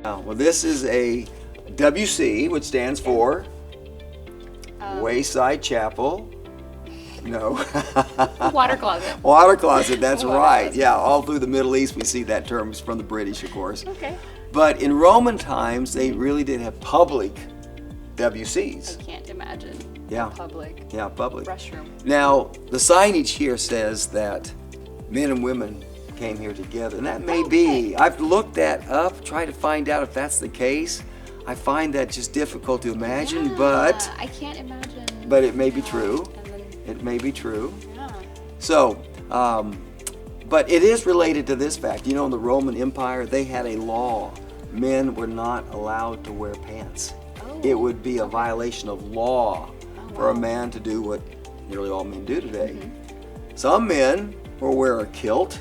Well, this is a WC, which stands for Wayside Chapel. No. Water closet. Water closet, that's Water right. closet. Yeah, all through the Middle East we see that term. It's from the British, of course. Okay. But in Roman times, they really did have public WCs. I can't imagine. Yeah. Public Yeah, public. restroom. Now, the signage here says that men and women came here together, and that may be. I've looked that up, tried to find out if that's the case. I find that just difficult to imagine, Yeah, but I can't imagine. it may be Yeah, true. and then- It may be true. yeah. So, but it is related to this fact. You know, in the Roman Empire, they had a law. Men were not allowed to wear pants. Oh, It would be a violation of law for a wow. man to do what nearly all men do today. Some men will wear a kilt.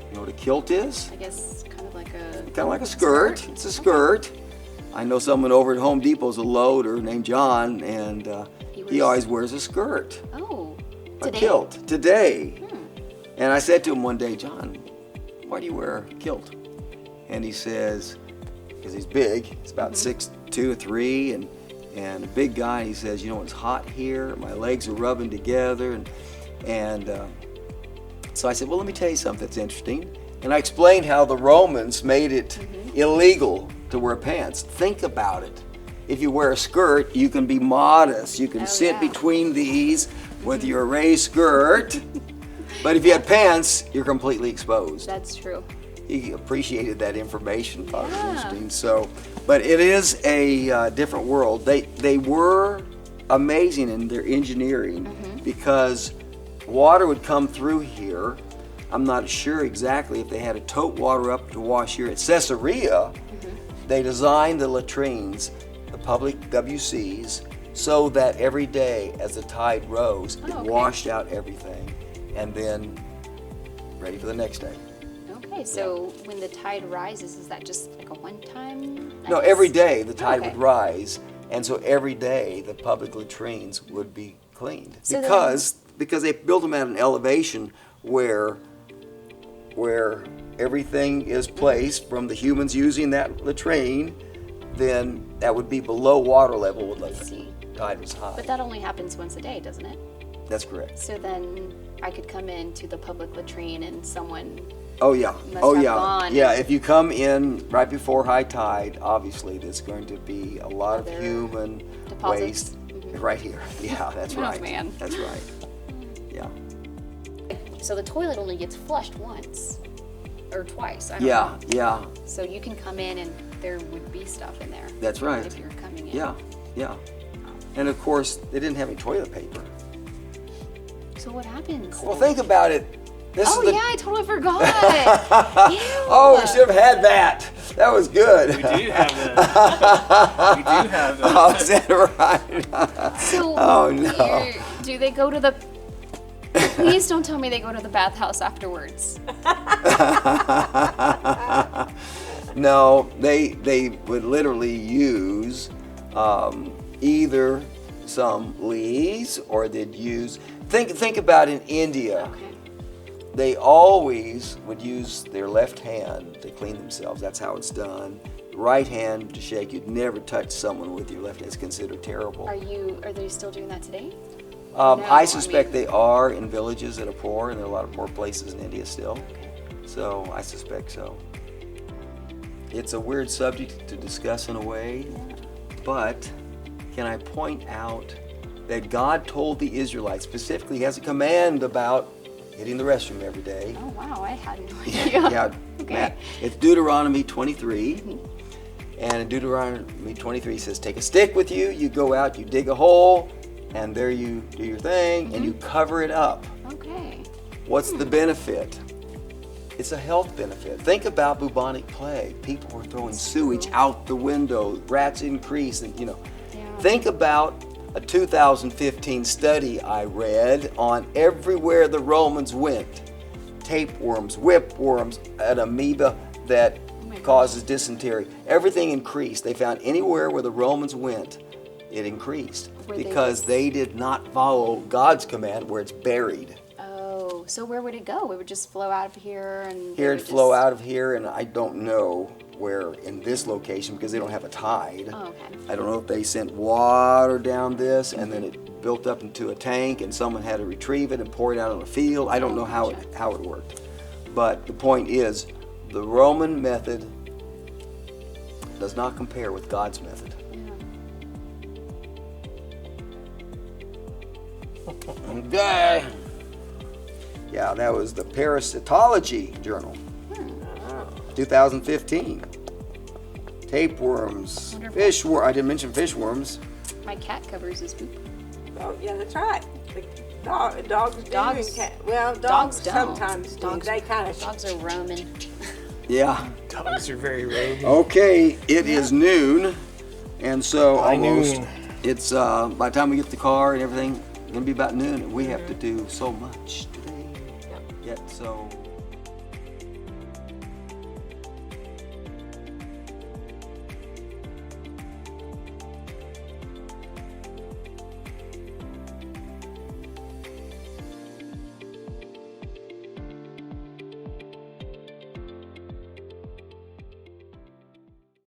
You know what a kilt is? I guess kind of like a. Kind of like a skirt. It's a skirt. I know someone over at Home Depot's a loader named John, and he wears- always wears a skirt, Oh. a Today? kilt, today. Hmm. And I said to him one day, John, why do you wear a kilt? And he says, because he's big, he's about 6'2" or 3", and a big guy. He says, you know, it's hot here, my legs are rubbing together, and so I said, well, let me tell you something that's interesting. And I explained how the Romans made it illegal to wear pants. Think about it. If you wear a skirt, you can be modest. You can Oh, sit yeah. between these with your raised skirt. But if you had pants, you're completely exposed. That's true. He appreciated that information, thought it was Yeah. interesting. So, but it is a different world. They were amazing in their engineering because water would come through here. I'm not sure exactly if they had to tote water up to wash here at Caesarea. They designed the latrines, the public WCs, so that every day as the tide rose, it okay. washed out everything, and then ready for the next day. Okay, so when the tide rises, is that just like a one-time? No, every day the tide Okay. would rise, and so every day the public latrines would be cleaned So then- because they built them at an elevation where everything is placed from the humans using that latrine, then that would be below water level when the see. tide was high. But that only happens once a day, doesn't it? That's correct. So then I could come into the public latrine and someone. Oh yeah. Must Oh have yeah. gone. Yeah. If you come in right before high tide, obviously there's going to be a lot of Other human deposits. waste right here. Yeah, that's Oh, right. man. That's right. Yeah. So the toilet only gets flushed once or twice. I don't Yeah. know. Yeah. So you can come in and there would be stuff in there. That's right. If you're coming in. Yeah. Yeah. And of course, they didn't have any toilet paper. So what happens? Well, think about it. This Oh is the. yeah, I totally forgot. Ew. Oh, we should have had that. That was good. We do have that. We do have that. Oh, is that right? So Oh, no. do they go to the? Please don't tell me they go to the bathhouse afterwards. No, they would literally use either some leaves or they'd use. Think about in India. Okay. They always would use their left hand to clean themselves. That's how it's done. Right hand to shake. You'd never touch someone with your left hand. It's considered terrible. Are they still doing that today? I I suspect mean- they are in villages that are poor, and there are a lot of poor places in India still. Okay. So I suspect so. It's a weird subject to discuss in a way, but can I point out that God told the Israelites, specifically, He has a command about hitting the restroom every day. Oh wow, I had no idea. Yeah, Okay. Matt, it's Deuteronomy 23. And in Deuteronomy 23 it says, take a stick with you, you go out, you dig a hole, and there you do your thing, and you cover it up. Okay. What's the benefit? It's a health benefit. Think about bubonic plague. People were throwing sewage out the window, rats increase, and Yeah. Think about a 2015 study I read on everywhere the Romans went. Tapeworms, whipworms, an amoeba that my gosh. causes dysentery. Everything increased. They found anywhere where the Romans went, it increased Were they because just- they did not follow God's command where it's buried. Oh, so where would it go? It would just flow out of here and. Here it it'd would flow just- out of here, and I don't know where in this location, because they don't have a tide, Oh, okay. I don't know if they sent water down this and then it built up into a tank and someone had to retrieve it and pour it out on a field. I don't know how it worked. But the point is, the Roman method does not compare with God's method. Okay. Yeah, that was the Parasitology Journal, 2015. Tapeworms, Wonderful. fishworm. I didn't mention fishworms. My cat covers his poop. Oh, yeah, that's right. The dogs do. Dogs- And cat, well, dogs dogs don't. sometimes do. Dogs- They kind of. Dogs are roaming. Yeah. Dogs are very rogue. Okay, it is noon, and so By almost noon. it's by the time we get the car and everything, it's gonna be about noon, and we have to do so much today. Yet so.